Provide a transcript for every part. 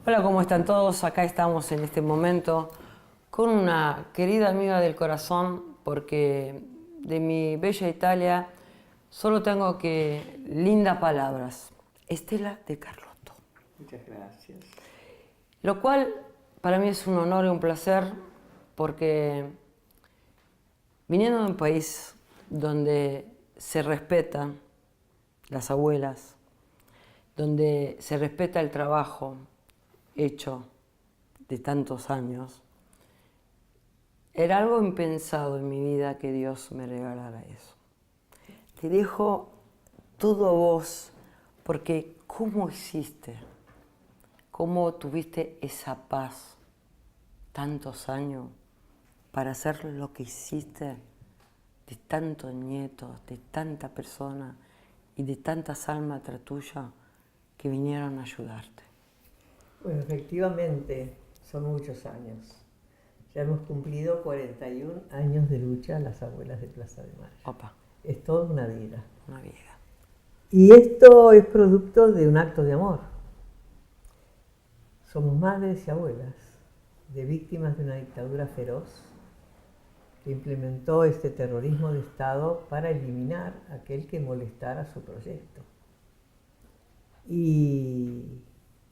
Hola, ¿cómo están todos? Acá estamos en este momento con una querida amiga del corazón, porque de mi bella Italia solo tengo que lindas palabras. Estela de Carlotto. Muchas gracias. Lo cual para mí es un honor y un placer, porque viniendo de un país donde se respetan las abuelas, donde se respeta el trabajo hecho de tantos años, era algo impensado en mi vida que Dios me regalara eso. Te dejo todo a vos, porque ¿cómo hiciste? ¿Cómo tuviste esa paz tantos años para hacer lo que hiciste de tantos nietos, de tanta persona y de tantas almas tras tuya que vinieron a ayudarte? Bueno, efectivamente, son muchos años. Ya hemos cumplido 41 años de lucha las abuelas de Plaza de Mayo. Opa, Es toda una vida. una vida. Y esto es producto de un acto de amor. Somos madres y abuelas de víctimas de una dictadura feroz que implementó este terrorismo de Estado para eliminar a aquel que molestara su proyecto. Y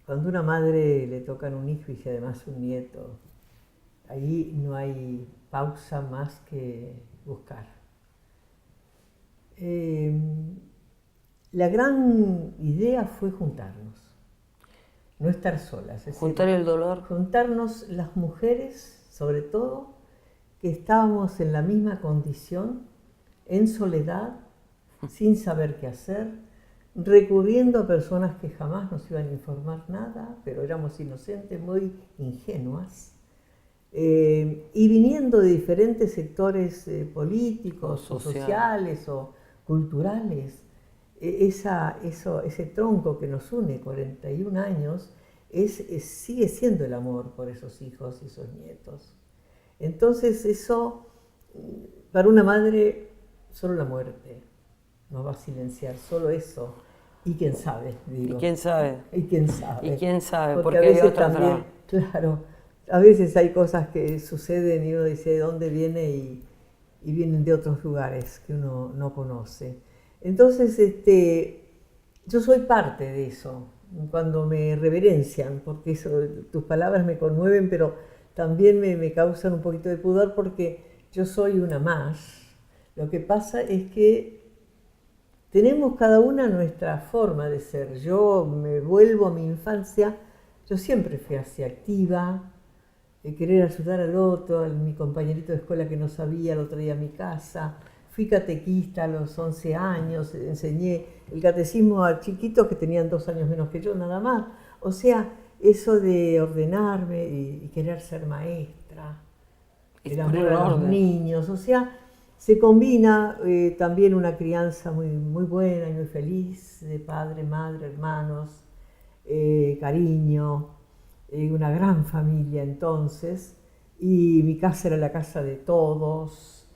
cuando a una madre le tocan un hijo y si además un nieto, ahí no hay pausa más que buscar. La gran idea fue juntarnos, no estar solas. Es Juntar decir, el dolor. juntarnos las mujeres, sobre todo, que estábamos en la misma condición, en soledad, sin saber qué hacer, recurriendo a personas que jamás nos iban a informar nada, pero éramos inocentes, muy ingenuas, y viniendo de diferentes sectores políticos o sociales o culturales. Ese tronco que nos une 41 años sigue siendo el amor por esos hijos y esos nietos. Entonces eso, para una madre, solo la muerte nos va a silenciar, solo eso. Y quién sabe, digo. ¿Y quién sabe? Y quién sabe. ¿Y quién sabe? Porque a hay veces otra también, claro, a veces hay cosas que suceden y uno dice de dónde viene y vienen de otros lugares que uno no conoce. Entonces, yo soy parte de eso, cuando me reverencian, porque eso, tus palabras me conmueven, pero también me causan un poquito de pudor porque yo soy una más. Lo que pasa es que tenemos cada una nuestra forma de ser. Yo me vuelvo a mi infancia, yo siempre fui así activa, de querer ayudar al otro, a mi compañerito de escuela que no sabía, lo traía a mi casa. Fui catequista a los 11 años, enseñé el catecismo a chiquitos que tenían 2 años menos que yo, nada más. O sea, eso de ordenarme y querer ser maestra, el amor a los niños, o sea, se combina también una crianza muy, muy buena y muy feliz de padre, madre, hermanos, cariño, una gran familia entonces, y mi casa era la casa de todos,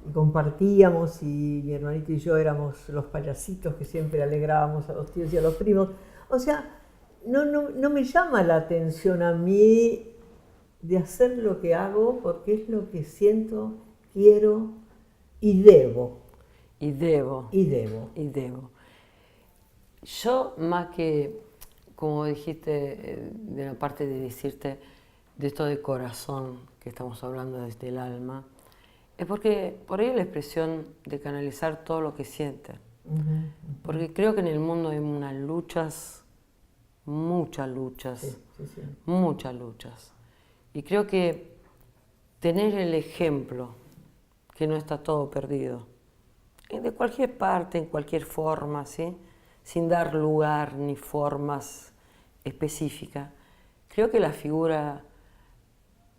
y compartíamos, y mi hermanito y yo éramos los payasitos que siempre alegrábamos a los tíos y a los primos. O sea, no me llama la atención a mí de hacer lo que hago porque es lo que siento, quiero y debo. Y debo. Y debo. Y debo. Yo, más que, como dijiste, de la parte de decirte de esto de corazón, que estamos hablando desde el alma, es porque por ahí la expresión de canalizar todo lo que siente. Porque creo que en el mundo hay unas luchas, muchas luchas, muchas luchas. Y creo que tener el ejemplo, que no está todo perdido, de cualquier parte, en cualquier forma, ¿sí? Sin dar lugar ni formas específicas, creo que la figura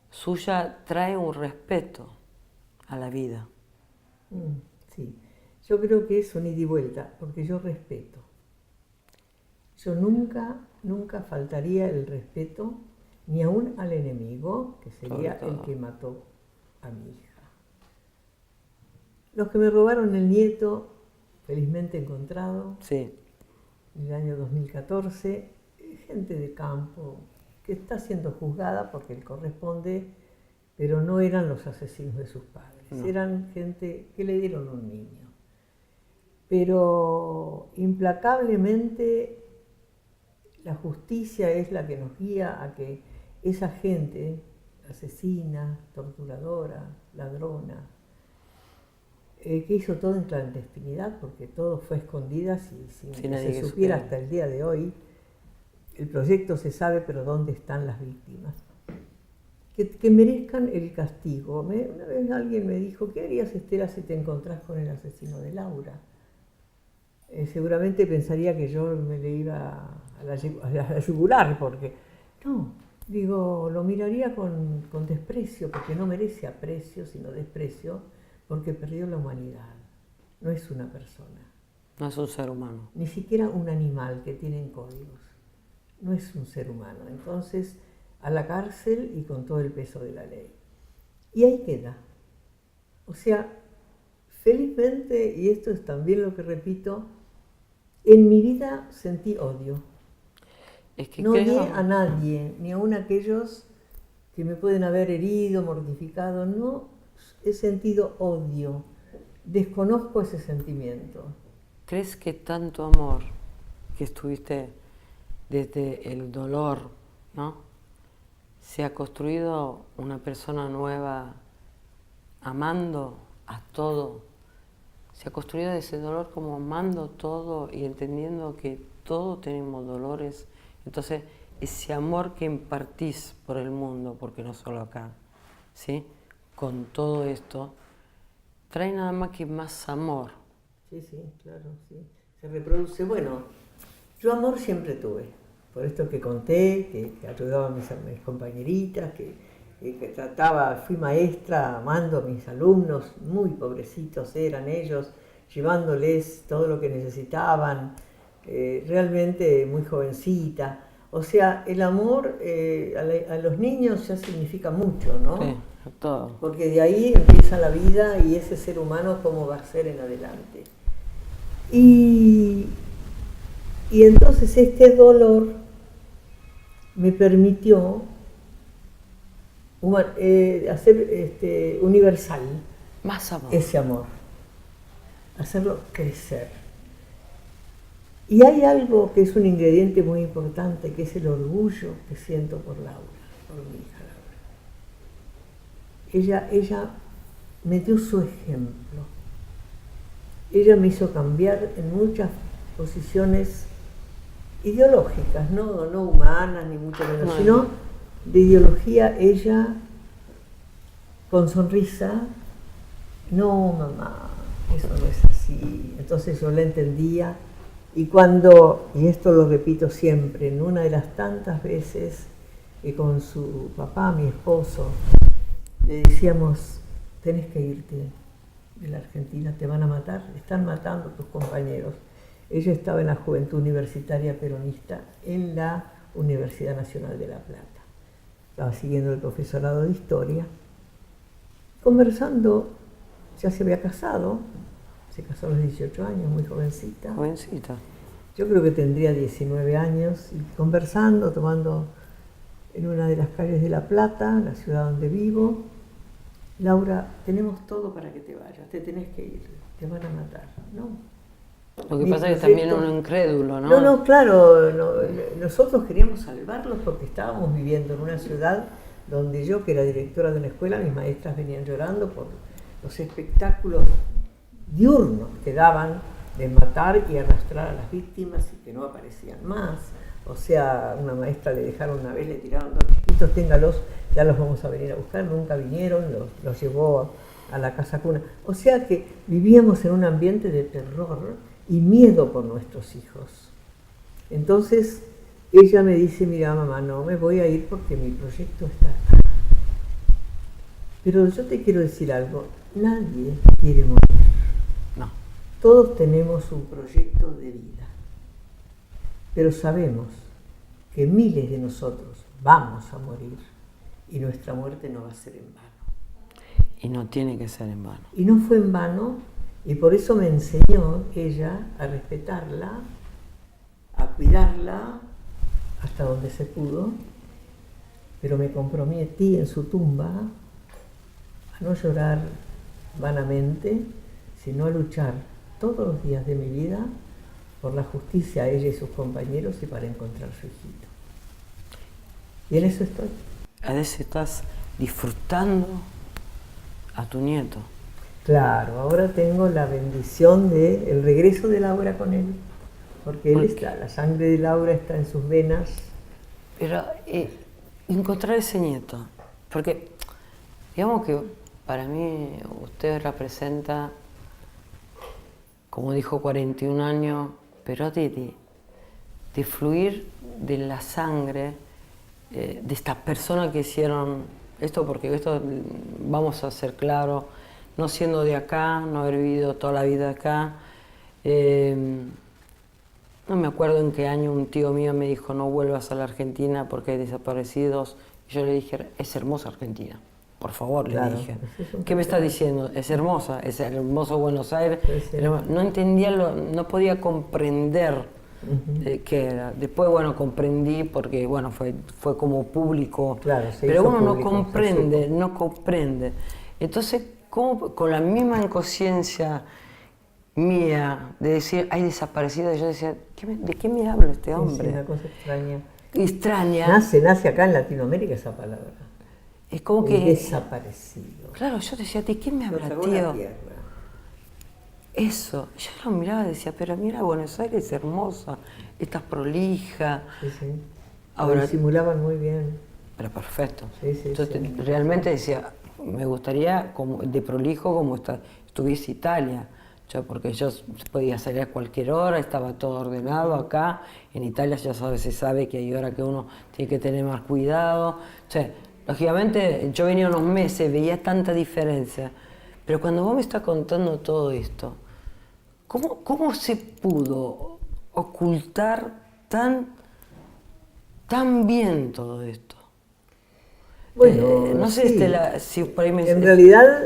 suya trae un respeto a la vida. Sí, yo creo que es un ida y vuelta, porque yo respeto. Yo nunca faltaría el respeto ni aún al enemigo, que sería el que mató a mi hija. Los que me robaron el nieto, felizmente encontrado, sí, en el año 2014, gente de campo, que está siendo juzgada porque él corresponde, pero no eran los asesinos de sus padres, No. eran gente que le dieron un niño. Pero implacablemente la justicia es la que nos guía a que esa gente asesina, torturadora, ladrona, que hizo todo en clandestinidad, porque todo fue a escondidas y sin que se supiera hasta el día de hoy. El proyecto se sabe, pero ¿dónde están las víctimas? Que merezcan el castigo. Una vez alguien me dijo, ¿qué harías, Estela, si te encontrás con el asesino de Laura? Seguramente pensaría que yo me le iba a la yugular, porque no, digo, lo miraría con desprecio, porque no merece aprecio, sino desprecio, porque perdió la humanidad. No es una persona. No es un ser humano. Ni siquiera un animal que tiene códigos. No es un ser humano. Entonces, a la cárcel y con todo el peso de la ley. Y ahí queda. O sea, felizmente, y esto es también lo que repito, en mi vida sentí odio. Es que no odié a nadie, ni aun a aquellos que me pueden haber herido, mortificado. No he sentido odio. Desconozco ese sentimiento. ¿Crees que tanto amor que estuviste desde el dolor, ¿no? Se ha construido una persona nueva amando a todo? Se ha construido ese dolor como amando todo y entendiendo que todos tenemos dolores. Entonces, ese amor que impartís por el mundo, porque no solo acá, ¿sí? Con todo esto, trae nada más que más amor. Sí, claro, sí. Se reproduce. Bueno, yo amor siempre tuve. Por esto que conté, que ayudaba a mis compañeritas, que trataba, fui maestra amando a mis alumnos, muy pobrecitos eran ellos, llevándoles todo lo que necesitaban, realmente muy jovencita. O sea, el amor a los niños ya significa mucho, ¿no? Sí, todo. Porque de ahí empieza la vida y ese ser humano cómo va a ser en adelante. Y entonces este dolor me permitió hacer universal Más amor. ese amor, hacerlo crecer. Y hay algo que es un ingrediente muy importante, que es el orgullo que siento por Laura, por mi hija Laura. Ella me dio su ejemplo. Ella me hizo cambiar en muchas posiciones ideológicas, no humanas, ni mucho menos, No, sino de ideología. Ella, con sonrisa, no, mamá, eso no es así. Entonces yo la entendía, y esto lo repito siempre, en una de las tantas veces que con su papá, mi esposo, le decíamos, tenés que irte de la Argentina, te van a matar, están matando a tus compañeros. Ella estaba en la Juventud Universitaria Peronista en la Universidad Nacional de La Plata. Estaba siguiendo el profesorado de Historia. Conversando, ya se había casado, se casó a los 18 años, muy jovencita. Jovencita. Yo creo que tendría 19 años, y conversando, tomando en una de las calles de La Plata, la ciudad donde vivo. Laura, tenemos todo para que te vayas, te tenés que ir, te van a matar, ¿no? Lo que pasa es que también es un incrédulo, ¿no? No, claro, nosotros queríamos salvarlos porque estábamos viviendo en una ciudad donde yo, que era directora de una escuela, mis maestras venían llorando por los espectáculos diurnos que daban de matar y arrastrar a las víctimas y que no aparecían más. O sea, una maestra le dejaron una vez, le tiraron 2 chiquitos, téngalos, ya los vamos a venir a buscar. Nunca vinieron, los llevó a la casa cuna. O sea que vivíamos en un ambiente de terror y miedo por nuestros hijos. Entonces ella me dice, mira mamá, no me voy a ir porque mi proyecto está acá. Pero yo te quiero decir algo, nadie quiere morir. No. Todos tenemos un proyecto de vida, pero sabemos que miles de nosotros vamos a morir y nuestra muerte no va a ser en vano. Y no tiene que ser en vano. Y no fue en vano, y por eso me enseñó ella a respetarla, a cuidarla hasta donde se pudo, pero me comprometí en su tumba a no llorar vanamente, sino a luchar todos los días de mi vida por la justicia a ella y sus compañeros y para encontrar su hijito. Y en eso estoy. A veces estás disfrutando a tu nieto. Claro, ahora tengo la bendición del regreso de Laura con él, porque él está, la sangre de Laura está en sus venas. Pero encontrar ese nieto, porque digamos que para mí usted representa, como dijo, 41 años, pero de fluir de la sangre de estas personas que hicieron esto, porque esto, vamos a ser claros, no siendo de acá, no haber vivido toda la vida acá, no me acuerdo en qué año un tío mío me dijo no vuelvas a la Argentina porque hay desaparecidos, y yo le dije, es hermosa Argentina. Por favor, claro, le dije. ¿Qué me está diciendo? Es hermosa, es hermoso Buenos Aires. Sí. No entendía, no podía comprender qué era. Después, bueno, comprendí porque, bueno, fue como público. Claro, pero uno público, no comprende. Entonces, ¿cómo, con la misma inconsciencia mía de decir, hay desaparecidos, yo decía, ¿de qué me habla este hombre? Es una cosa extraña. Extraña. Nace acá en Latinoamérica esa palabra. Es como que... desaparecido. Claro, yo decía, ¿de qué me habla, tío? Eso, yo lo miraba y decía, pero mira, Buenos Aires es hermosa, estás prolija. Sí, sí. Ahora, lo disimulaban muy bien. Pero perfecto. Sí, entonces, sí. realmente decía, me gustaría de prolijo como estuviese Italia. Porque yo podía salir a cualquier hora, estaba todo ordenado acá. En Italia ya se sabe que hay horas que uno tiene que tener más cuidado. Lógicamente, yo venía unos meses, veía tanta diferencia, pero cuando vos me estás contando todo esto, ¿cómo se pudo ocultar tan bien todo esto? Bueno, no sé, sí. si por ahí me... En realidad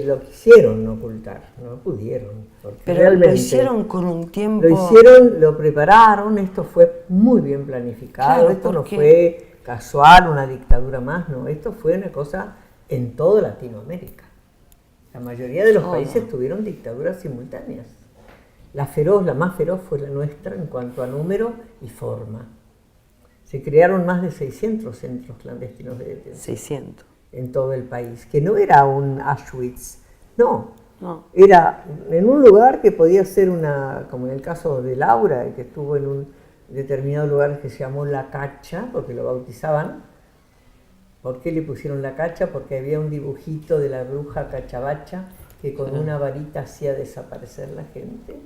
lo quisieron ocultar, no pudieron. Pero realmente lo hicieron con un tiempo... Lo hicieron, lo prepararon, esto fue muy bien planificado, claro, esto no fue casual, una dictadura más, no, esto fue una cosa en toda Latinoamérica. La mayoría de los países tuvieron dictaduras simultáneas. La más feroz fue la nuestra en cuanto a número y forma. Se crearon más de 600 centros clandestinos de detención. 600. En todo el país, que no era un Auschwitz, no. Era en un lugar que podía ser como en el caso de Laura, que estuvo en un determinado lugar que se llamó La Cacha, porque lo bautizaban. ¿Por qué le pusieron La Cacha? Porque había un dibujito de la bruja Cachabacha que con una varita hacía desaparecer la gente.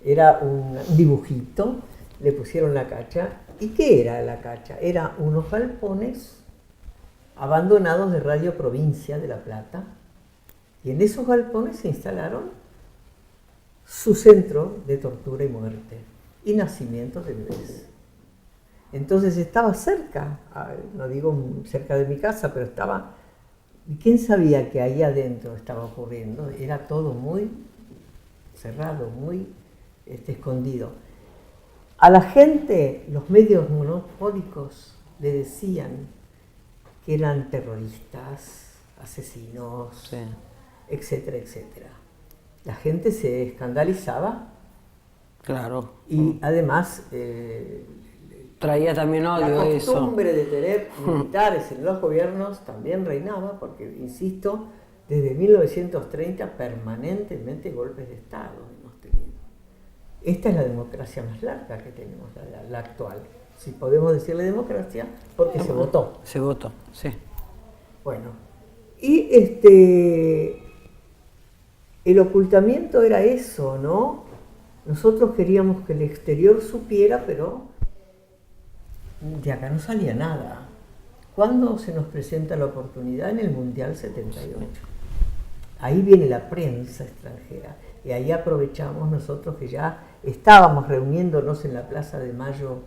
Era un dibujito, le pusieron La Cacha. ¿Y qué era La Cacha? Era unos galpones abandonados de Radio Provincia de La Plata, y en esos galpones se instalaron su centro de tortura y muerte y nacimientos de bebés. Entonces estaba cerca, no digo cerca de mi casa, pero estaba, y quién sabía que ahí adentro estaba ocurriendo, era todo muy cerrado, muy escondido. A la gente, los medios monopólicos le decían que eran terroristas, asesinos, sí, etcétera, etcétera. La gente se escandalizaba. Claro. Y además traía también odio eso. La costumbre de tener militares en los gobiernos también reinaba, porque, insisto, desde 1930 permanentemente golpes de Estado hemos tenido. Esta es la democracia más larga que tenemos, la actual. Si podemos decirle democracia, porque se votó. Se votó, sí. Bueno, y el ocultamiento era eso, ¿no? Nosotros queríamos que el exterior supiera, pero de acá no salía nada. ¿Cuándo se nos presenta la oportunidad? En el Mundial 78. Ahí viene la prensa extranjera y ahí aprovechamos nosotros que ya estábamos reuniéndonos en la Plaza de Mayo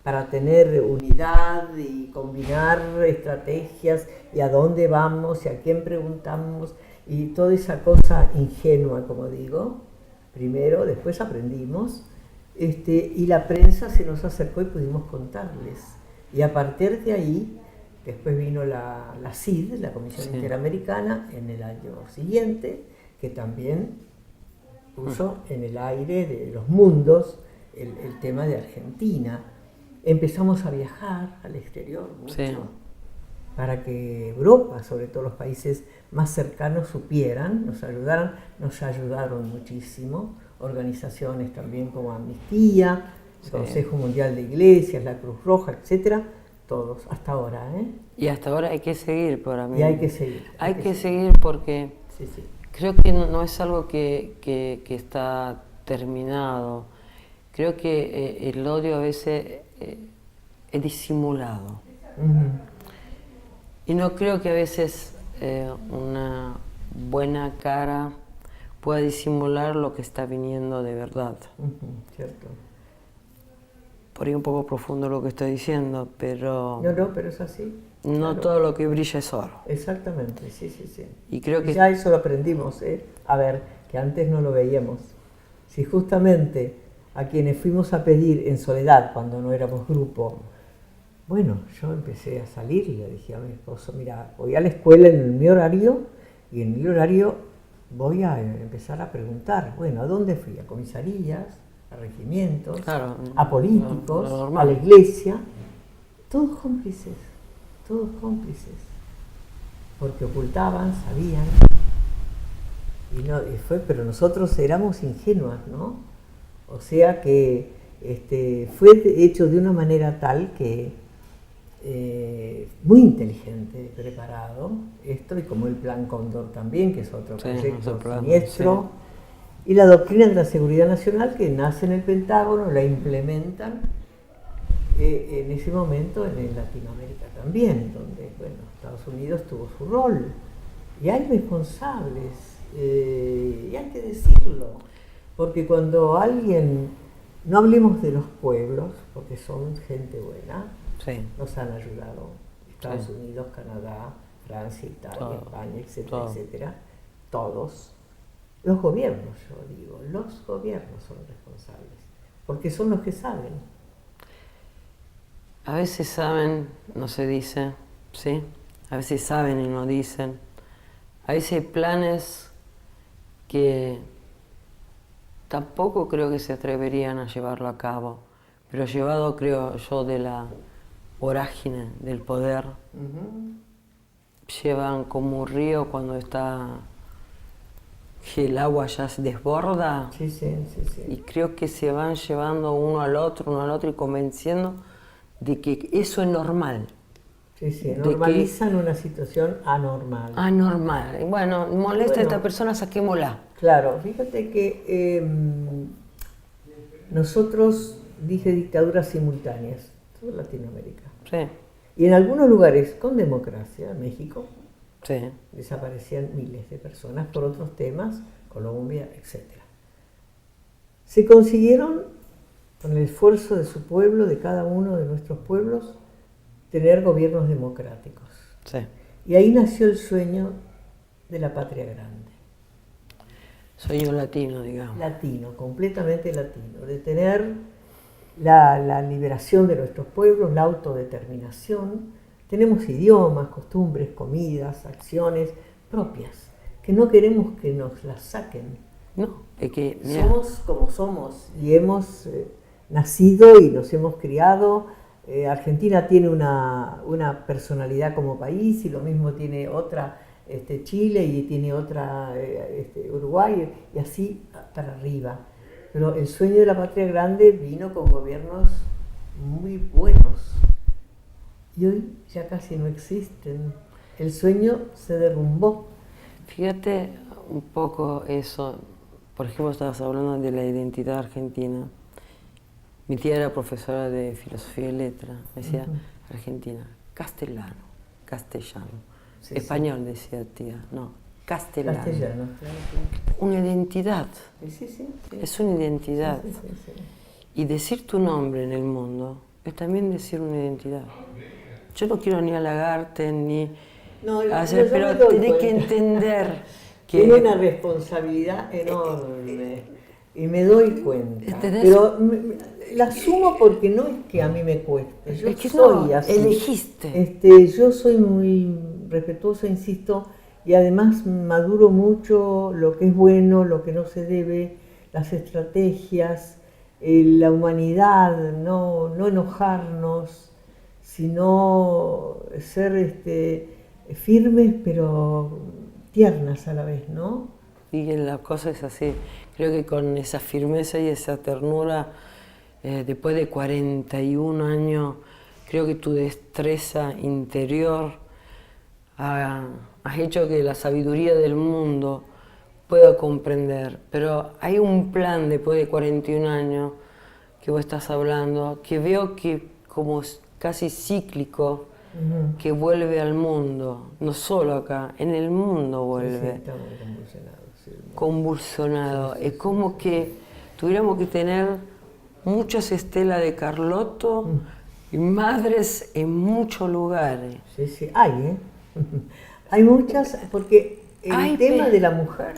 para tener unidad y combinar estrategias y a dónde vamos y a quién preguntamos y toda esa cosa ingenua, como digo. Primero, después aprendimos, y la prensa se nos acercó y pudimos contarles. Y a partir de ahí Después vino la CID, la Comisión Interamericana, en el año siguiente, que también puso en el aire de los mundos el tema de Argentina. Empezamos a viajar al exterior mucho, para que Europa, sobre todo los países más cercanos, supieran, nos ayudaron muchísimo. Organizaciones también como Amnistía, el Consejo Mundial de Iglesias, la Cruz Roja, etcétera, todos, hasta ahora. Y hasta ahora hay que seguir, para mí. Y hay que seguir. Hay que seguir porque creo que no es algo que está terminado. Creo que el odio a veces es disimulado. Y no creo que a veces una buena cara pueda disimular lo que está viniendo de verdad. Cierto. Por ahí un poco profundo lo que estoy diciendo, pero... No, pero es así. No todo lo que brilla es oro. Exactamente, sí. Y creo que... ya eso lo aprendimos, A ver, que antes no lo veíamos. Si justamente a quienes fuimos a pedir en soledad, cuando no éramos grupo, bueno, yo empecé a salir y le dije a mi esposo, mira, voy a la escuela en mi horario y en mi horario voy a empezar a preguntar, bueno, ¿a dónde fui? A comisarías, a regimientos, a políticos, a la iglesia, todos cómplices, porque ocultaban, sabían, pero nosotros éramos ingenuas, ¿no? O sea que fue hecho de una manera tal que muy inteligente, preparado, esto, y como el Plan Cóndor también, que es otro proyecto siniestro, y la doctrina de la seguridad nacional que nace en el Pentágono, la implementan en ese momento en Latinoamérica también, donde, bueno, Estados Unidos tuvo su rol, y hay responsables, y hay que decirlo, porque cuando alguien, no hablemos de los pueblos, porque son gente buena, nos han ayudado, Estados Unidos, Canadá, Francia, Italia, España, etcétera, etcétera, todos. Los gobiernos, yo digo, los gobiernos son responsables, porque son los que saben. A veces saben, no se dice, ¿sí? A veces saben y no dicen. A veces hay planes que tampoco creo que se atreverían a llevarlo a cabo, pero llevado, creo yo, de la vorágine del poder, llevan como un río cuando el agua ya se desborda, y creo que se van llevando uno al otro y convenciendo de que eso es normal. Normalizan una situación anormal. Anormal. Bueno, molesta a esta persona, saquémosla. Claro, fíjate que nosotros, dije dictaduras simultáneas, toda Latinoamérica. Y en algunos lugares con democracia, México, desaparecían miles de personas por otros temas, Colombia, etc. Se consiguieron, con el esfuerzo de su pueblo, de cada uno de nuestros pueblos, tener gobiernos democráticos. Y ahí nació el sueño de la patria grande. Sueño latino, digamos. Latino, completamente latino, de tener la liberación de nuestros pueblos, la autodeterminación. Tenemos idiomas, costumbres, comidas, acciones propias, que no queremos que nos las saquen. No, es que somos como somos y hemos nacido y nos hemos criado. Argentina tiene una personalidad como país, y lo mismo tiene otra Chile, y tiene otra Uruguay, y así para arriba. Pero el sueño de la patria grande vino con gobiernos muy buenos, y hoy ya casi no existen. El sueño se derrumbó. Fíjate un poco eso. Por ejemplo, estabas hablando de la identidad argentina. Mi tía era profesora de filosofía y letra, decía Argentina, castellano. Español, decía tía, no, castellano. Claro. Una identidad. Sí. Es una identidad. Sí. Y decir tu nombre en el mundo es también decir una identidad. Yo no quiero ni halagarte ni hacer, pero tenés que entender que... Tiene una responsabilidad enorme. y me doy cuenta. ¿Entendés? Pero la asumo porque no es que a mí me cueste, yo Es que soy no, así. elegiste. Yo soy muy respetuosa, insisto, y además maduro mucho lo que es bueno, lo que no se debe, las estrategias, la humanidad, no enojarnos, sino ser firmes pero tiernas a la vez, ¿no? Y que la cosa es así. Creo que con esa firmeza y esa ternura, después de 41 años, creo que tu destreza interior has hecho que la sabiduría del mundo pueda comprender. Pero hay un plan después de 41 años que vos estás hablando, que veo que como casi cíclico, que vuelve al mundo, no solo acá, en el mundo vuelve. Sí, estamos convulsionados. Sí, Convulsionado. Es como que tuviéramos que tener muchas estelas de Carlotto y madres en muchos lugares. Sí, hay, ¿eh? Hay muchas, porque Ay, el tema de la mujer,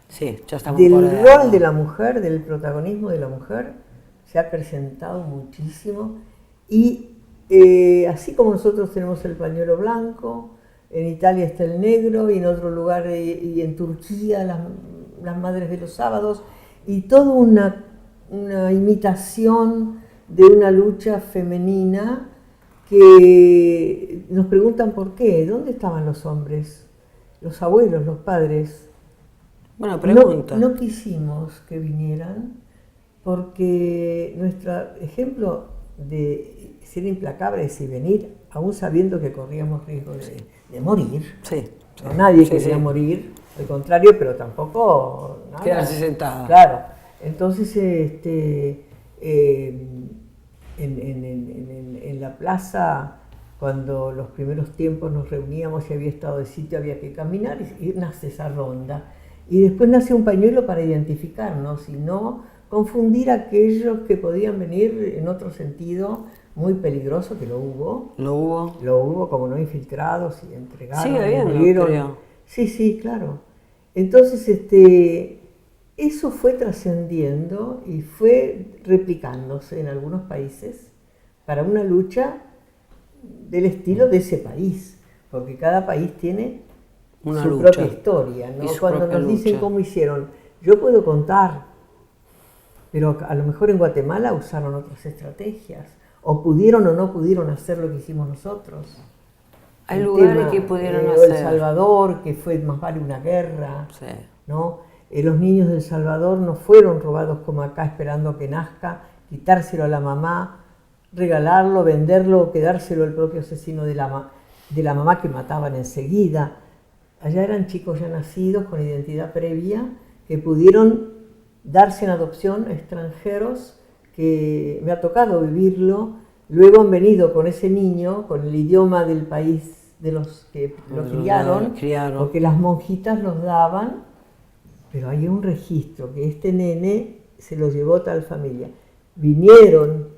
Sí, ya estamos del por rol de la mujer, del protagonismo de la mujer, se ha acrecentado muchísimo. Y así como nosotros tenemos el pañuelo blanco, en Italia está el negro, y en otro lugar, y en Turquía las madres de los sábados, y toda una imitación de una lucha femenina que nos preguntan por qué, ¿dónde estaban los hombres? Los abuelos, los padres. Buena pregunta. No quisimos que vinieran porque nuestro ejemplo de ser implacables y venir, aún sabiendo que corríamos riesgo de morir. Sí. No, nadie quería morir, al contrario, pero tampoco nada. Quedarse sentada. Claro. Entonces, en la plaza, cuando los primeros tiempos nos reuníamos y había estado de sitio, había que caminar y nace esa ronda. Y después nace un pañuelo para identificarnos y no confundir a aquellos que podían venir en otro sentido muy peligroso, que lo hubo. Lo hubo. Lo hubo, como no, infiltrados y entregaron. Sigue habiendo, murieron. creo. Sí, claro. Entonces, eso fue trascendiendo y fue replicándose en algunos países para una lucha del estilo de ese país, porque cada país tiene Una su lucha. propia historia, ¿no? Y su Cuando propia nos dicen lucha. cómo hicieron, yo puedo contar, pero a lo mejor en Guatemala usaron otras estrategias, o pudieron o no pudieron hacer lo que hicimos nosotros. Hay El lugares tema, que pudieron o hacer. El Salvador, que fue más vale una guerra, Sí. ¿no? Los niños del Salvador no fueron robados como acá esperando que nazca, quitárselo a la mamá, regalarlo, venderlo o quedárselo al propio asesino de la mamá que mataban enseguida. Allá eran chicos ya nacidos con identidad previa que pudieron darse en adopción a extranjeros, que me ha tocado vivirlo. Luego han venido con ese niño, con el idioma del país de los que lo criaron, porque las monjitas los daban, pero hay un registro que este nene se lo llevó tal familia. Vinieron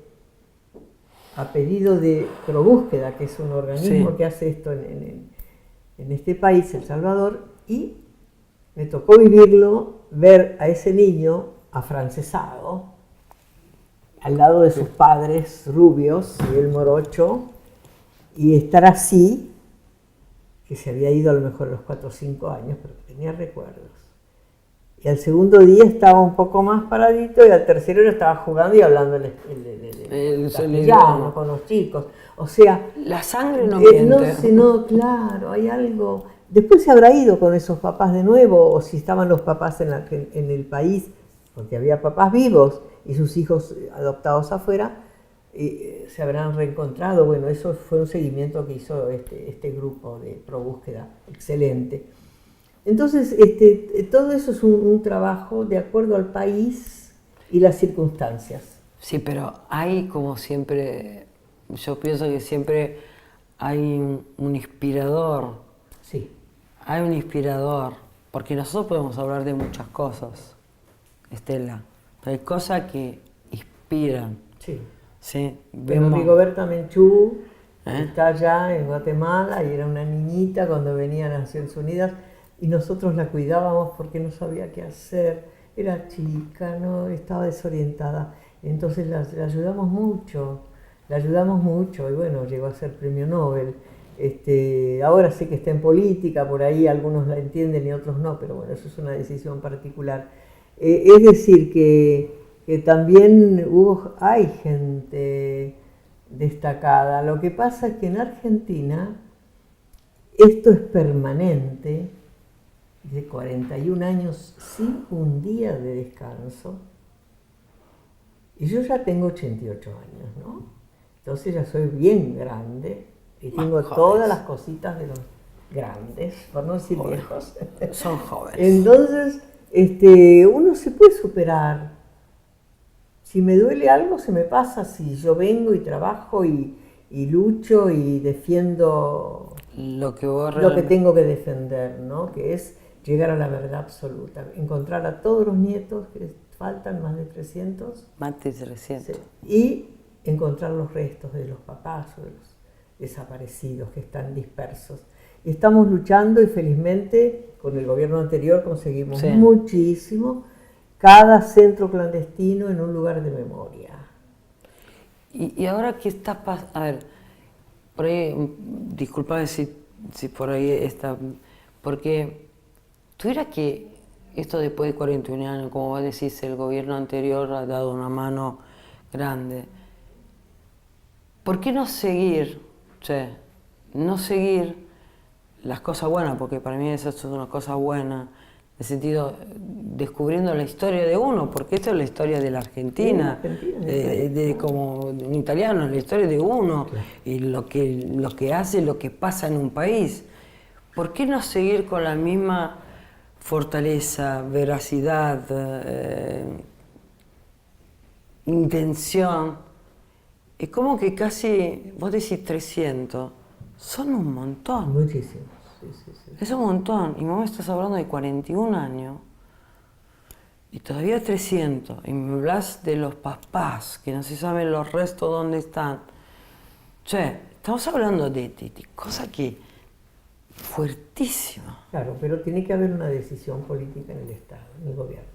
a pedido de Probúsqueda, que es un organismo que hace esto en este país, El Salvador, y me tocó vivirlo, ver a ese niño afrancesado, al lado de sus padres rubios y el morocho, y estar así, que se había ido a lo mejor a los 4 o 5 años, pero que tenía recuerdos. Y al segundo día estaba un poco más paradito, y al tercero ya estaba jugando y hablando el castellano con los chicos. O sea, la sangre no miente. Claro, hay algo. Después se habrá ido con esos papás de nuevo, o si estaban los papás en el país, porque había papás vivos y sus hijos adoptados afuera, se habrán reencontrado. Bueno, eso fue un seguimiento que hizo este grupo de Probúsqueda, excelente. Entonces, todo eso es un trabajo de acuerdo al país y las circunstancias. Sí, pero hay como siempre, yo pienso que siempre hay un inspirador. Sí. Hay un inspirador, porque nosotros podemos hablar de muchas cosas, Estela, pero hay cosas que inspiran. Sí. Sí, Bueno, Rigoberta Menchú está allá en Guatemala y era una niñita cuando venía a Naciones Unidas y nosotros la cuidábamos porque no sabía qué hacer. era chica, no estaba desorientada. Entonces la ayudamos mucho, y bueno, llegó a ser premio Nobel. Ahora sé que está en política, por ahí algunos la entienden y otros no, pero bueno, eso es una decisión particular. Es decir, que también hay gente destacada. Lo que pasa es que en Argentina esto es permanente, de 41 años sin un día de descanso. Y yo ya tengo 88 años, ¿no? Entonces ya soy bien grande y tengo todas las cositas de los grandes, por no decir viejos. Son jóvenes. Entonces, uno se puede superar. Si me duele algo, se me pasa. Si yo vengo y trabajo y lucho y defiendo lo que tengo que defender, ¿no? Que es llegar a la verdad absoluta, encontrar a todos los nietos, que faltan más de 300. Más de 300. Sí, y encontrar los restos de los papás o de los desaparecidos que están dispersos. Y estamos luchando y felizmente con el gobierno anterior conseguimos muchísimo. Cada centro clandestino en un lugar de memoria. Y ahora qué está pasando, a ver, por ahí, disculpame si por ahí está, porque tuviera que esto después de 41 años, como vos decís, el gobierno anterior ha dado una mano grande. ¿Por qué no seguir, no seguir las cosas buenas? Porque para mí esas son unas cosas buenas, en el sentido, descubriendo la historia de uno, porque esto es la historia de la Argentina, como un italiano, la historia de uno, claro. Y lo que hace, lo que pasa en un país. ¿Por qué no seguir con la misma fortaleza, veracidad, intención? Es como que casi, vos decís 300, son un montón. Muchísimos, sí. Es un montón, y vos me estás hablando de 41 años, y todavía 300, y me hablas de los papás, que no se saben los restos dónde están. Estamos hablando de cosas que fuertísimas. Claro, pero tiene que haber una decisión política en el Estado, en el gobierno.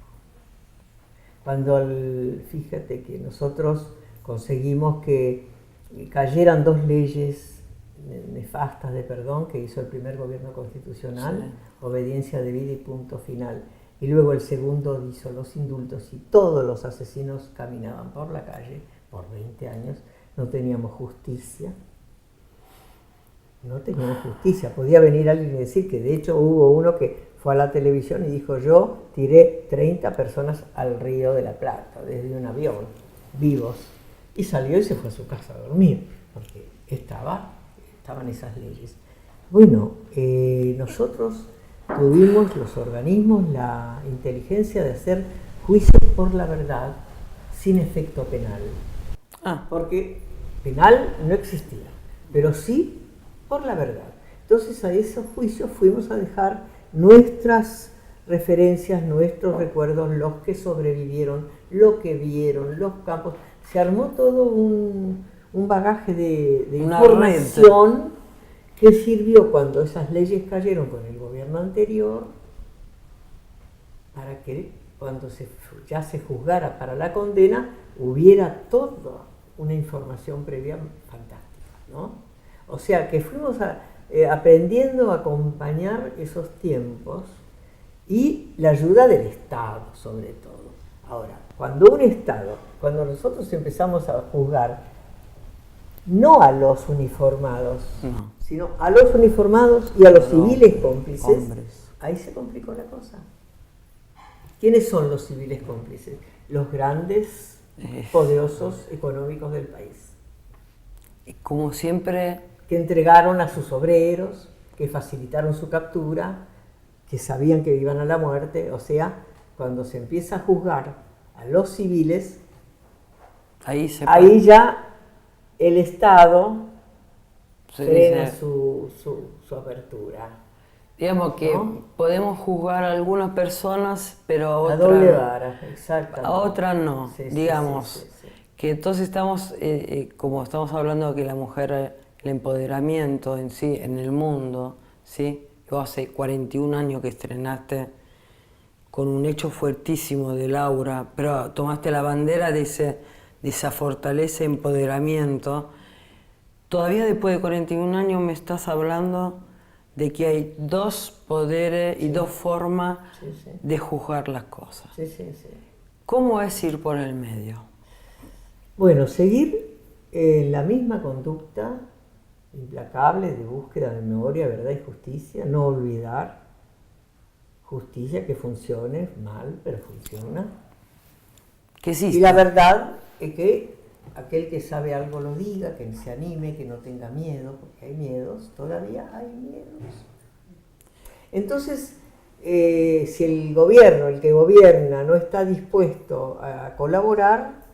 Fíjate que nosotros conseguimos que cayeran 2 leyes nefastas de perdón que hizo el primer gobierno constitucional, obediencia debida y punto final. Y luego el segundo hizo los indultos y todos los asesinos caminaban por la calle por 20 años. No teníamos justicia. No teníamos justicia. Podía venir alguien y decir que de hecho hubo uno que fue a la televisión y dijo: yo tiré 30 personas al Río de la Plata desde un avión, vivos. Y salió y se fue a su casa a dormir, porque estaban esas leyes. Bueno, nosotros tuvimos los organismos la inteligencia de hacer juicios por la verdad sin efecto penal. Porque penal no existía, pero sí por la verdad. Entonces a esos juicios fuimos a dejar nuestras referencias, nuestros recuerdos, los que sobrevivieron, lo que vieron, los campos. Se armó todo un bagaje de información que sirvió cuando esas leyes cayeron con el gobierno anterior para que cuando ya se juzgara para la condena hubiera toda una información previa fantástica, ¿no? O sea que fuimos aprendiendo a acompañar esos tiempos y la ayuda del Estado sobre todo. Ahora, cuando nosotros empezamos a juzgar no a los uniformados, sino a los uniformados y a los civiles cómplices, ahí se complicó la cosa. ¿Quiénes son los civiles cómplices? Los grandes, poderosos económicos del país. Como siempre, que entregaron a sus obreros, que facilitaron su captura, que sabían que iban a la muerte. O sea, cuando se empieza a juzgar a los civiles, ahí ya el Estado frena su apertura. Digamos que podemos juzgar a algunas personas, pero a otras... A doble vara, exactamente. A otras no, digamos. Sí. Que entonces estamos, como estamos hablando de que la mujer, el empoderamiento en sí, en el mundo, ¿sí? Vos hace 41 años que estrenaste con un hecho fuertísimo de Laura, pero tomaste la bandera de esa fortaleza, empoderamiento. Todavía después de 41 años me estás hablando de que hay dos poderes y dos formas de juzgar las cosas. Sí, sí, sí. ¿Cómo es ir por el medio? Bueno, seguir la misma conducta implacable de búsqueda de memoria, verdad y justicia, no olvidar justicia que funcione mal, pero funciona. ¿Qué existe? Y la verdad es que aquel que sabe algo lo diga, que se anime, que no tenga miedo, porque hay miedos, todavía hay miedos. Entonces, si el gobierno, el que gobierna, no está dispuesto a colaborar,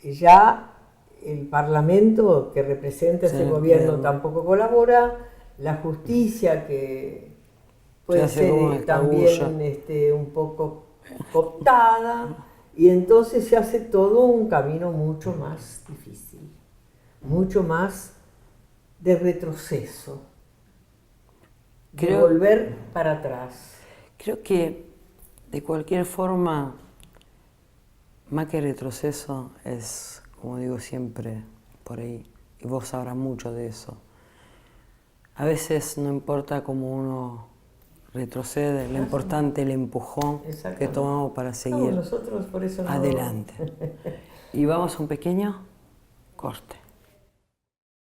ya el parlamento que representa ese gobierno tampoco colabora, la justicia que puede ser también un poco cooptada, y entonces se hace todo un camino mucho más difícil, mucho más de retroceso, de volver para atrás. Creo que de cualquier forma, más que retroceso, es, como digo siempre por ahí, y vos sabrás mucho de eso, a veces no importa cómo uno retrocede, lo importante es el empujón que tomamos para seguir nosotros por eso adelante. Y vamos a un pequeño corte.